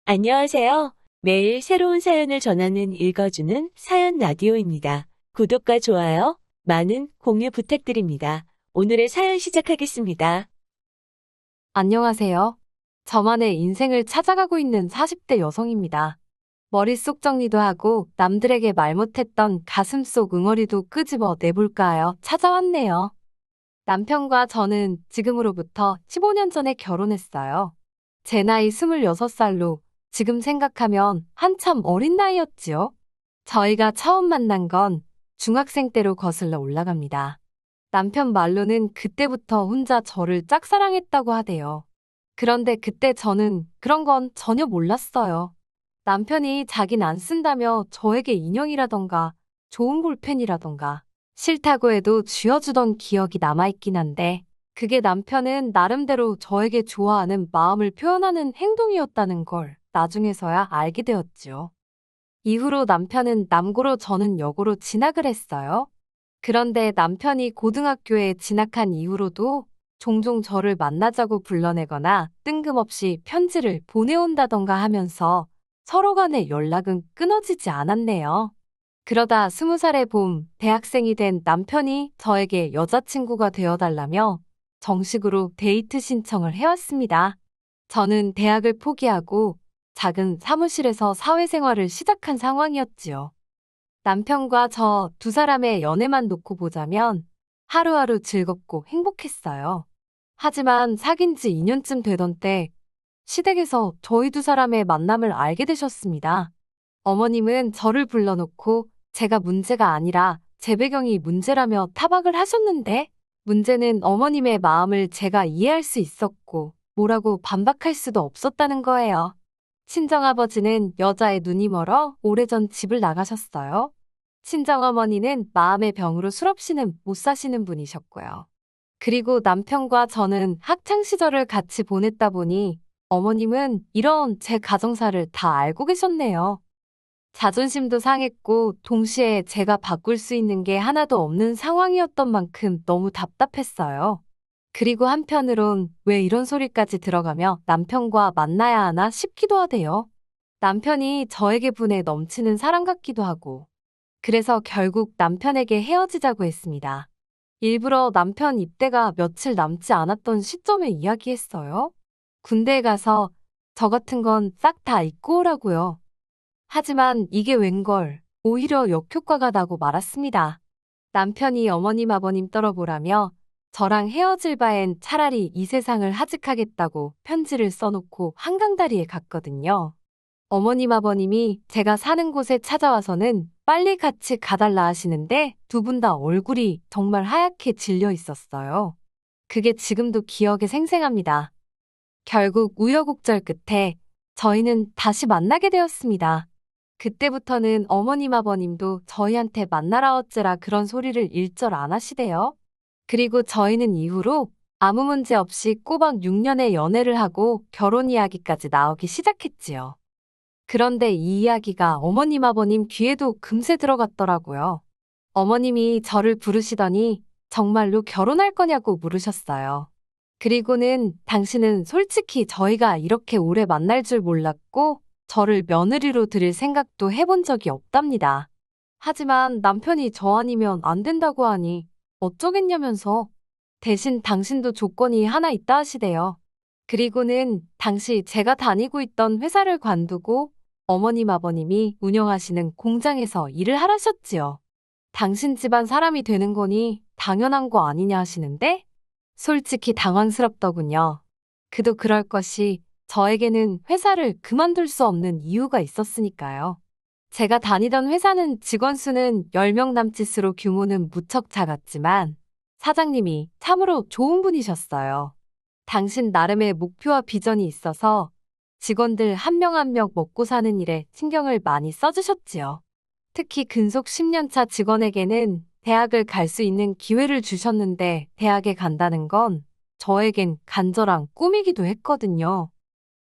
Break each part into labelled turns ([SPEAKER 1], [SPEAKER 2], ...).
[SPEAKER 1] 안녕하세요. 매일 새로운 사연을 전하는 읽어주는 사연 라디오입니다. 구독과 좋아요, 많은 공유 부탁드립니다. 오늘의 사연 시작하겠습니다.
[SPEAKER 2] 안녕하세요. 저만의 인생을 찾아가고 있는 40대 여성입니다. 머릿속 정리도 하고 남들에게 말 못했던 가슴속 응어리도 끄집어 내볼까 찾아왔네요. 남편과 저는 지금으로부터 15년 전에 결혼했어요. 제 나이 26살로 지금 생각하면 한참 어린 나이였지요. 저희가 처음 만난 건 중학생 때로 거슬러 올라갑니다. 남편 말로는 그때부터 혼자 저를 짝사랑했다고 하대요. 그런데 그때 저는 그런 건 전혀 몰랐어요. 남편이 자긴 안 쓴다며 저에게 인형이라던가 좋은 볼펜이라던가 싫다고 해도 쥐어주던 기억이 남아있긴 한데 그게 남편은 나름대로 저에게 좋아하는 마음을 표현하는 행동이었다는 걸 나중에서야 알게 되었지요. 이후로 남편은 남고로 저는 여고로 진학을 했어요. 그런데 남편이 고등학교에 진학한 이후로도 종종 저를 만나자고 불러내거나 뜬금없이 편지를 보내온다던가 하면서 서로 간의 연락은 끊어지지 않았네요. 그러다 20살의 봄, 대학생이 된 남편이 저에게 여자친구가 되어달라며 정식으로 데이트 신청을 해왔습니다. 저는 대학을 포기하고 작은 사무실에서 사회생활을 시작한 상황이었지요. 남편과 저 두 사람의 연애만 놓고 보자면 하루하루 즐겁고 행복했어요. 하지만 사귄 지 2년쯤 되던 때 시댁에서 저희 두 사람의 만남을 알게 되셨습니다. 어머님은 저를 불러놓고 제가 문제가 아니라 제 배경이 문제라며 타박을 하셨는데 문제는 어머님의 마음을 제가 이해할 수 있었고 뭐라고 반박할 수도 없었다는 거예요. 친정아버지는 여자의 눈이 멀어 오래전 집을 나가셨어요. 친정어머니는 마음의 병으로 술없이는 못 사시는 분이셨고요. 그리고 남편과 저는 학창시절을 같이 보냈다 보니 어머님은 이런 제 가정사를 다 알고 계셨네요. 자존심도 상했고 동시에 제가 바꿀 수 있는 게 하나도 없는 상황이었던 만큼 너무 답답했어요. 그리고 한편으론 왜 이런 소리까지 들어가며 남편과 만나야 하나 싶기도 하대요. 남편이 저에게 분에 넘치는 사람 같기도 하고. 그래서 결국 남편에게 헤어지자고 했습니다. 일부러 남편 입대가 며칠 남지 않았던 시점에 이야기했어요. 군대에 가서 저 같은 건 싹 다 잊고 오라고요. 하지만 이게 웬걸 오히려 역효과가 나고 말았습니다. 남편이 어머님 아버님 떨어보라며 저랑 헤어질 바엔 차라리 이 세상을 하직하겠다고 편지를 써놓고 한강다리에 갔거든요. 어머님 아버님이 제가 사는 곳에 찾아와서는 빨리 같이 가달라 하시는데 두 분 다 얼굴이 정말 하얗게 질려 있었어요. 그게 지금도 기억에 생생합니다. 결국 우여곡절 끝에 저희는 다시 만나게 되었습니다. 그때부터는 어머님 아버님도 저희한테 만나라 어째라 그런 소리를 일절 안 하시대요. 그리고 저희는 이후로 아무 문제 없이 꼬박 6년의 연애를 하고 결혼 이야기까지 나오기 시작했지요. 그런데 이 이야기가 어머님 아버님 귀에도 금세 들어갔더라고요. 어머님이 저를 부르시더니 정말로 결혼할 거냐고 물으셨어요. 그리고는 당신은 솔직히 저희가 이렇게 오래 만날 줄 몰랐고 저를 며느리로 들일 생각도 해본 적이 없답니다. 하지만 남편이 저 아니면 안 된다고 하니 어쩌겠냐면서 대신 당신도 조건이 하나 있다 하시대요. 그리고는 당시 제가 다니고 있던 회사를 관두고 어머님 아버님이 운영하시는 공장에서 일을 하라셨지요. 당신 집안 사람이 되는 거니 당연한 거 아니냐 하시는데 솔직히 당황스럽더군요. 그도 그럴 것이 저에게는 회사를 그만둘 수 없는 이유가 있었으니까요. 제가 다니던 회사는 직원 수는 10명 남짓으로 규모는 무척 작았지만 사장님이 참으로 좋은 분이셨어요. 당신 나름의 목표와 비전이 있어서 직원들 한 명 한 명 먹고 사는 일에 신경을 많이 써주셨지요. 특히 근속 10년차 직원에게는 대학을 갈 수 있는 기회를 주셨는데 대학에 간다는 건 저에겐 간절한 꿈이기도 했거든요.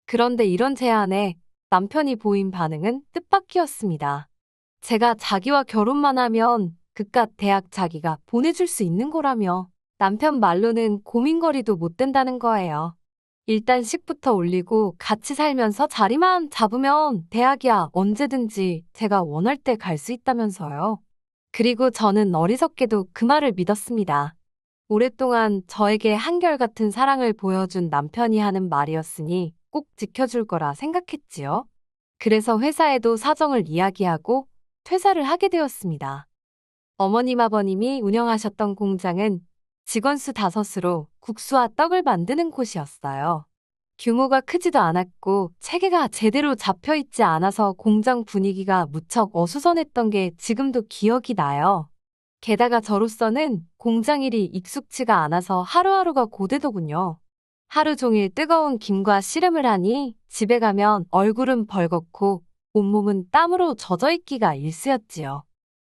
[SPEAKER 2] 그런데 이런 제안에 남편이 보인 반응은 뜻밖이었습니다. 제가 자기와 결혼만 하면 그깟 대학 자기가 보내줄 수 있는 거라며 남편 말로는 고민거리도 못 된다는 거예요. 일단 식부터 올리고 같이 살면서 자리만 잡으면 대학이야 언제든지 제가 원할 때 갈 수 있다면서요. 그리고 저는 어리석게도 그 말을 믿었습니다. 오랫동안 저에게 한결같은 사랑을 보여준 남편이 하는 말이었으니 꼭 지켜줄 거라 생각했지요. 그래서 회사에도 사정을 이야기하고 퇴사를 하게 되었습니다. 어머님 아버님이 운영하셨던 공장은 직원 수 5으로 국수와 떡을 만드는 곳이었어요. 규모가 크지도 않았고 체계가 제대로 잡혀 있지 않아서 공장 분위기가 무척 어수선했던 게 지금도 기억이 나요. 게다가 저로서는 공장 일이 익숙치가 않아서 하루하루가 고되더군요. 하루 종일 뜨거운 김과 씨름을 하니 집에 가면 얼굴은 벌겋고 온몸은 땀으로 젖어 있기가 일쑤였지요.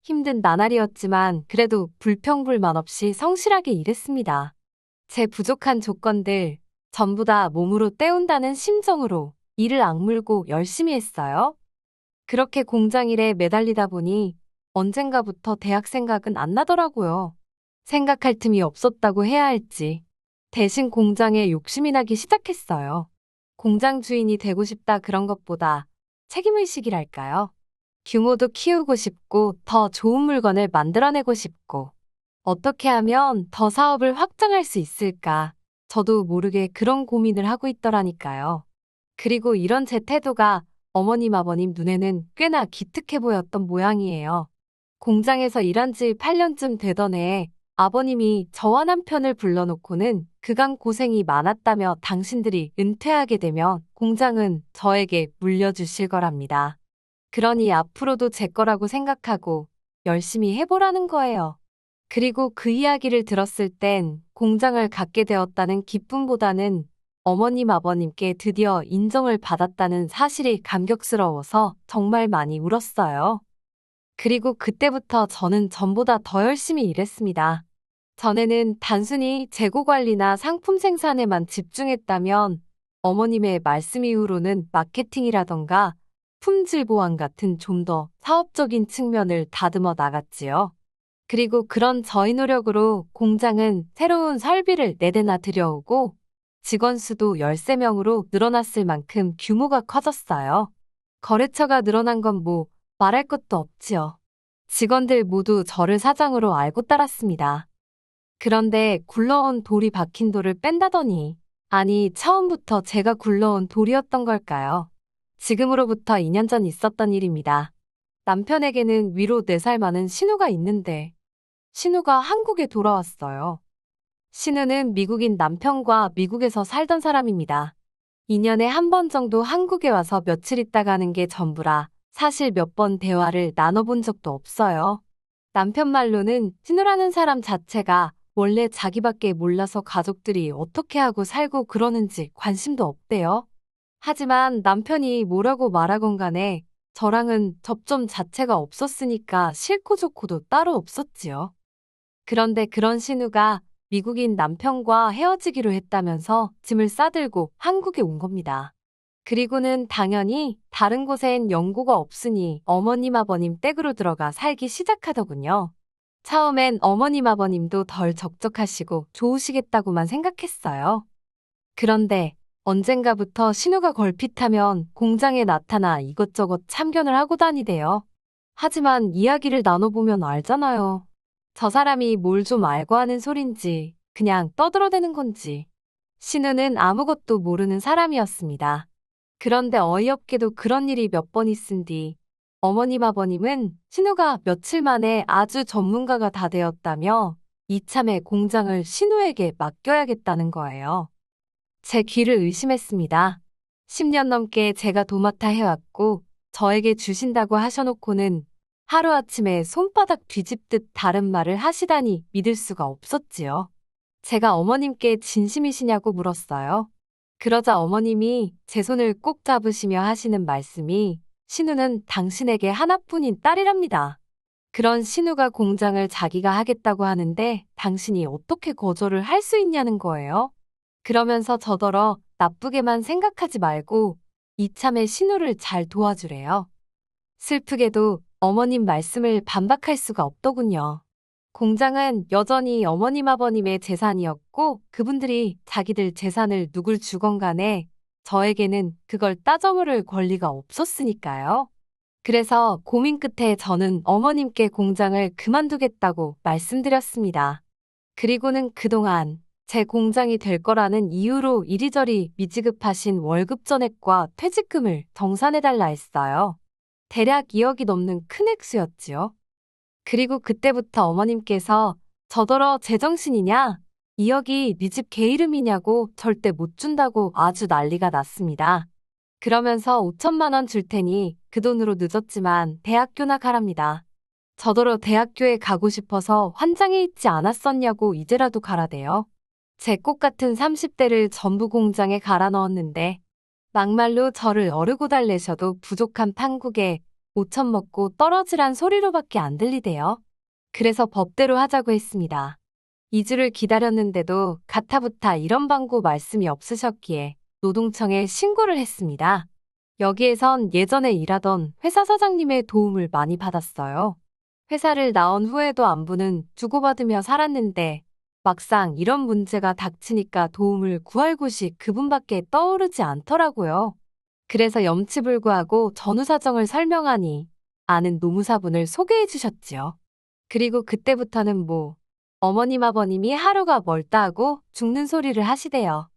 [SPEAKER 2] 힘든 나날이었지만 그래도 불평불만 없이 성실하게 일했습니다. 제 부족한 조건들 전부 다 몸으로 때운다는 심정으로 이를 악물고 열심히 했어요. 그렇게 공장 일에 매달리다 보니 언젠가부터 대학 생각은 안 나더라고요. 생각할 틈이 없었다고 해야 할지. 대신 공장에 욕심이 나기 시작했어요. 공장 주인이 되고 싶다 그런 것보다 책임의식이랄까요? 규모도 키우고 싶고 더 좋은 물건을 만들어내고 싶고 어떻게 하면 더 사업을 확장할 수 있을까? 저도 모르게 그런 고민을 하고 있더라니까요. 그리고 이런 제 태도가 어머님 아버님 눈에는 꽤나 기특해 보였던 모양이에요. 공장에서 일한 지 8년쯤 되던 해에 아버님이 저와 남편을 불러놓고는 그간 고생이 많았다며 당신들이 은퇴하게 되면 공장은 저에게 물려주실 거랍니다. 그러니 앞으로도 제 거라고 생각하고 열심히 해보라는 거예요. 그리고 그 이야기를 들었을 땐 공장을 갖게 되었다는 기쁨보다는 어머님 아버님께 드디어 인정을 받았다는 사실이 감격스러워서 정말 많이 울었어요. 그리고 그때부터 저는 전보다 더 열심히 일했습니다. 전에는 단순히 재고 관리나 상품 생산에만 집중했다면 어머님의 말씀 이후로는 마케팅이라던가 품질 보완 같은 좀 더 사업적인 측면을 다듬어 나갔지요. 그리고 그런 저희 노력으로 공장은 새로운 설비를 4대나 들여오고 직원 수도 13명으로 늘어났을 만큼 규모가 커졌어요. 거래처가 늘어난 건 뭐 말할 것도 없지요. 직원들 모두 저를 사장으로 알고 따랐습니다. 그런데 굴러온 돌이 박힌 돌을 뺀다더니 아니 처음부터 제가 굴러온 돌이었던 걸까요? 지금으로부터 2년 전 있었던 일입니다. 남편에게는 위로 4살 많은 신우가 있는데 신우가 한국에 돌아왔어요. 신우는 미국인 남편과 미국에서 살던 사람입니다. 2년에 한 번 정도 한국에 와서 며칠 있다 가는 게 전부라 사실 몇 번 대화를 나눠본 적도 없어요. 남편 말로는 신우라는 사람 자체가 원래 자기밖에 몰라서 가족들이 어떻게 하고 살고 그러는지 관심도 없대요. 하지만 남편이 뭐라고 말하건 간에 저랑은 접점 자체가 없었으니까 싫고 좋고도 따로 없었지요. 그런데 그런 신우가 미국인 남편과 헤어지기로 했다면서 짐을 싸들고 한국에 온 겁니다. 그리고는 당연히 다른 곳엔 연고가 없으니 어머님 아버님 댁으로 들어가 살기 시작하더군요. 처음엔 어머님 아버님도 덜 적적하시고 좋으시겠다고만 생각했어요. 그런데 언젠가부터 신우가 걸핏하면 공장에 나타나 이것저것 참견을 하고 다니대요. 하지만 이야기를 나눠보면 알잖아요. 저 사람이 뭘 좀 알고 하는 소린지 그냥 떠들어대는 건지. 신우는 아무것도 모르는 사람이었습니다. 그런데 어이없게도 그런 일이 몇 번 있은 뒤 어머님 아버님은 신우가 며칠 만에 아주 전문가가 다 되었다며 이참에 공장을 신우에게 맡겨야겠다는 거예요. 제 귀를 의심했습니다. 10년 넘게 제가 도맡아 해왔고 저에게 주신다고 하셔놓고는 하루아침에 손바닥 뒤집듯 다른 말을 하시다니 믿을 수가 없었지요. 제가 어머님께 진심이시냐고 물었어요. 그러자 어머님이 제 손을 꼭 잡으시며 하시는 말씀이 신우는 당신에게 하나뿐인 딸이랍니다. 그런 신우가 공장을 자기가 하겠다고 하는데 당신이 어떻게 거절을 할 수 있냐는 거예요. 그러면서 저더러 나쁘게만 생각하지 말고 이참에 신우를 잘 도와주래요. 슬프게도 어머님 말씀을 반박할 수가 없더군요. 공장은 여전히 어머님 아버님의 재산이었고 그분들이 자기들 재산을 누굴 주건 간에 저에게는 그걸 따져 물을 권리가 없었으니까요. 그래서 고민 끝에 저는 어머님께 공장을 그만두겠다고 말씀드렸습니다. 그리고는 그동안 제 공장이 될 거라는 이유로 이리저리 미지급하신 월급 전액과 퇴직금을 정산해달라 했어요. 대략 2억이 넘는 큰 액수였지요. 그리고 그때부터 어머님께서 저더러 제정신이냐? 2억이 네 집 개 이름이냐고 절대 못 준다고 아주 난리가 났습니다. 그러면서 5천만 원 줄 테니 그 돈으로 늦었지만 대학교나 가랍니다. 저더러 대학교에 가고 싶어서 환장해 있지 않았었냐고 이제라도 가라대요. 제 꽃 같은 30대를 전부 공장에 갈아 넣었는데 막말로 저를 어르고 달래셔도 부족한 판국에 5천 먹고 떨어지란 소리로밖에 안 들리대요. 그래서 법대로 하자고 했습니다. 2주를 기다렸는데도 가타부타 이런 방구 말씀이 없으셨기에 노동청에 신고를 했습니다. 여기에선 예전에 일하던 회사 사장님의 도움을 많이 받았어요. 회사를 나온 후에도 안부는 주고받으며 살았는데 막상 이런 문제가 닥치니까 도움을 구할 곳이 그분밖에 떠오르지 않더라고요. 그래서 염치불구하고 전후 사정을 설명하니 아는 노무사분을 소개해 주셨지요. 그리고 그때부터는 어머님 아버님이 하루가 멀다 하고 죽는 소리를 하시대요.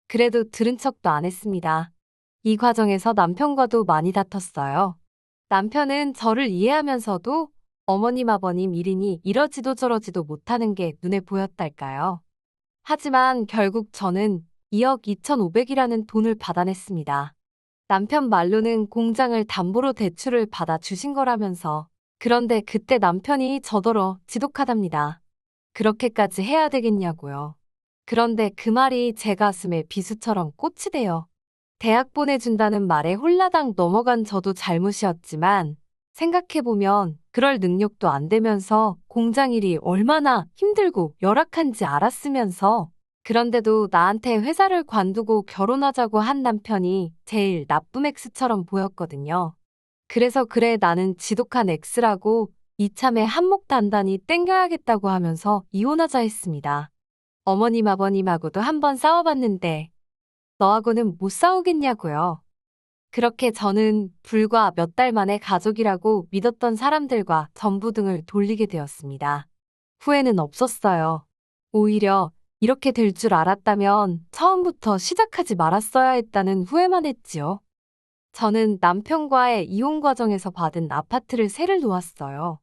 [SPEAKER 2] 그래도 들은 척도 안 했습니다. 이 과정에서 남편과도 많이 다퉜어요. 남편은 저를 이해하면서도 어머님 아버님 일이니 이러지도 저러지도 못하는 게 눈에 보였달까요. 하지만 결국 저는 2억 2,500이라는 돈을 받아냈습니다. 남편 말로는 공장을 담보로 대출을 받아 주신 거라면서. 그런데 그때 남편이 저더러 지독하답니다. 그렇게까지 해야 되겠냐고요. 그런데 그 말이 제 가슴에 비수처럼 꽂히대요. 대학 보내준다는 말에 홀라당 넘어간 저도 잘못이었지만 생각해보면 그럴 능력도 안 되면서 공장 일이 얼마나 힘들고 열악한지 알았으면서 그런데도 나한테 회사를 관두고 결혼하자고 한 남편이 제일 나쁜 X처럼 보였거든요. 그래서 그래 나는 지독한 X라고 이참에 한몫 단단히 땡겨야겠다고 하면서 이혼하자 했습니다. 어머님 아버님하고도 한번 싸워봤는데 너하고는 못 싸우겠냐고요. 그렇게 저는 불과 몇 달 만에 가족이라고 믿었던 사람들과 전부등을 돌리게 되었습니다. 후회는 없었어요. 오히려 이렇게 될 줄 알았다면 처음부터 시작하지 말았어야 했다는 후회만 했지요. 저는 남편과의 이혼 과정에서 받은 아파트를 세를 놓았어요.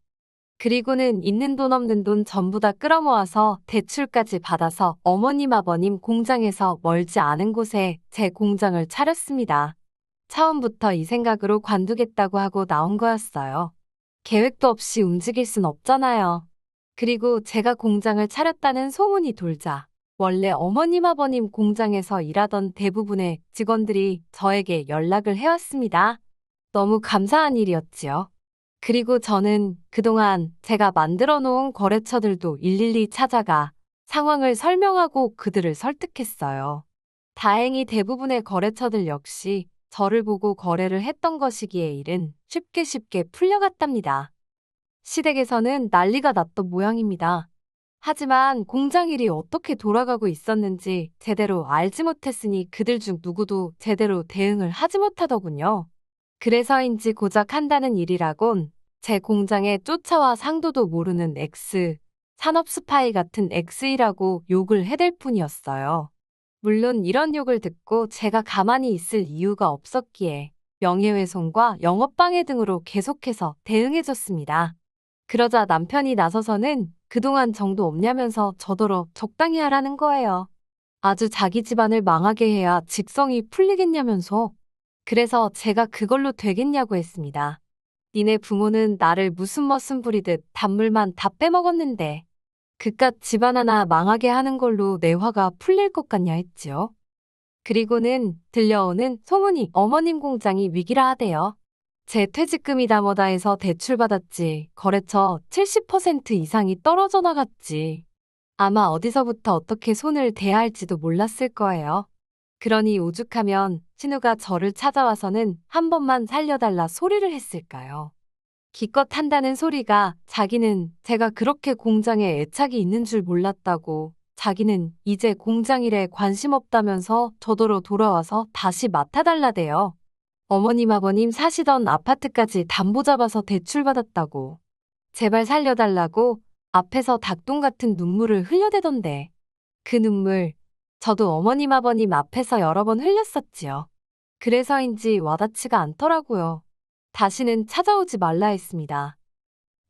[SPEAKER 2] 그리고는 있는 돈 없는 돈 전부 다 끌어모아서 대출까지 받아서 어머님 아버님 공장에서 멀지 않은 곳에 제 공장을 차렸습니다. 처음부터 이 생각으로 관두겠다고 하고 나온 거였어요. 계획도 없이 움직일 순 없잖아요. 그리고 제가 공장을 차렸다는 소문이 돌자 원래 어머님 아버님 공장에서 일하던 대부분의 직원들이 저에게 연락을 해왔습니다. 너무 감사한 일이었지요. 그리고 저는 그동안 제가 만들어 놓은 거래처들도 일일이 찾아가 상황을 설명하고 그들을 설득했어요. 다행히 대부분의 거래처들 역시 저를 보고 거래를 했던 것이기에 일은 쉽게 풀려갔답니다. 시댁에서는 난리가 났던 모양입니다. 하지만 공장 일이 어떻게 돌아가고 있었는지 제대로 알지 못했으니 그들 중 누구도 제대로 대응을 하지 못하더군요. 그래서인지 고작 한다는 일이라곤 제 공장에 쫓아와 상도도 모르는 X, 산업 스파이 같은 X이라고 욕을 해댈 뿐이었어요. 물론 이런 욕을 듣고 제가 가만히 있을 이유가 없었기에 명예훼손과 영업방해 등으로 계속해서 대응해줬습니다. 그러자 남편이 나서서는 그동안 정도 없냐면서 저더러 적당히 하라는 거예요. 아주 자기 집안을 망하게 해야 직성이 풀리겠냐면서. 그래서 제가 그걸로 되겠냐고 했습니다. 니네 부모는 나를 무슨 머슴 부리듯 단물만 다 빼먹었는데 그깟 집안 하나 망하게 하는 걸로 내 화가 풀릴 것 같냐 했지요. 그리고는 들려오는 소문이 어머님 공장이 위기라 하대요. 제 퇴직금이다 뭐다 해서 대출받았지. 거래처 70% 이상이 떨어져 나갔지. 아마 어디서부터 어떻게 손을 대야 할지도 몰랐을 거예요. 그러니 오죽하면 신우가 저를 찾아와서는 한 번만 살려달라 소리를 했을까요. 기껏 한다는 소리가 자기는 제가 그렇게 공장에 애착이 있는 줄 몰랐다고, 자기는 이제 공장 일에 관심 없다면서 저더러 돌아와서 다시 맡아달라대요. 어머님 아버님 사시던 아파트까지 담보 잡아서 대출받았다고, 제발 살려달라고 앞에서 닭똥 같은 눈물을 흘려대던데, 그 눈물 저도 어머님 아버님 앞에서 여러 번 흘렸었지요. 그래서인지 와닿지가 않더라고요. 다시는 찾아오지 말라 했습니다.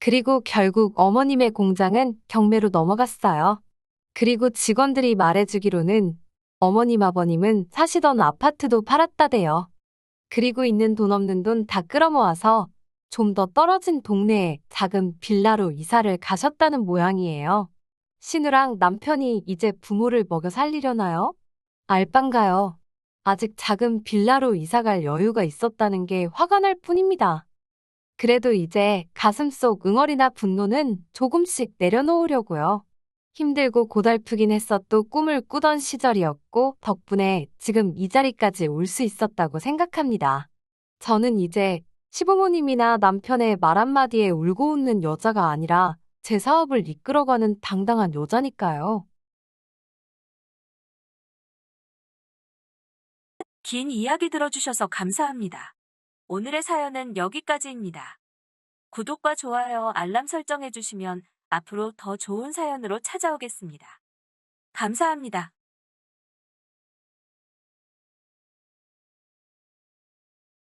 [SPEAKER 2] 그리고 결국 어머님의 공장은 경매로 넘어갔어요. 그리고 직원들이 말해주기로는 어머님 아버님은 사시던 아파트도 팔았다대요. 그리고 있는 돈 없는 돈 다 끌어모아서 좀 더 떨어진 동네에 작은 빌라로 이사를 가셨다는 모양이에요. 신우랑 남편이 이제 부모를 먹여 살리려나요? 알빵가요. 아직 작은 빌라로 이사갈 여유가 있었다는 게 화가 날 뿐입니다. 그래도 이제 가슴속 응어리나 분노는 조금씩 내려놓으려고요. 힘들고 고달프긴 했어도 꿈을 꾸던 시절이었고 덕분에 지금 이 자리까지 올 수 있었다고 생각합니다. 저는 이제 시부모님이나 남편의 말 한마디에 울고 웃는 여자가 아니라 제 사업을 이끌어가는 당당한 여자니까요.
[SPEAKER 1] 긴 이야기 들어주셔서 감사합니다. 오늘의 사연은 여기까지입니다. 구독과 좋아요, 알람 설정해주시면 앞으로 더 좋은 사연으로 찾아오겠습니다. 감사합니다.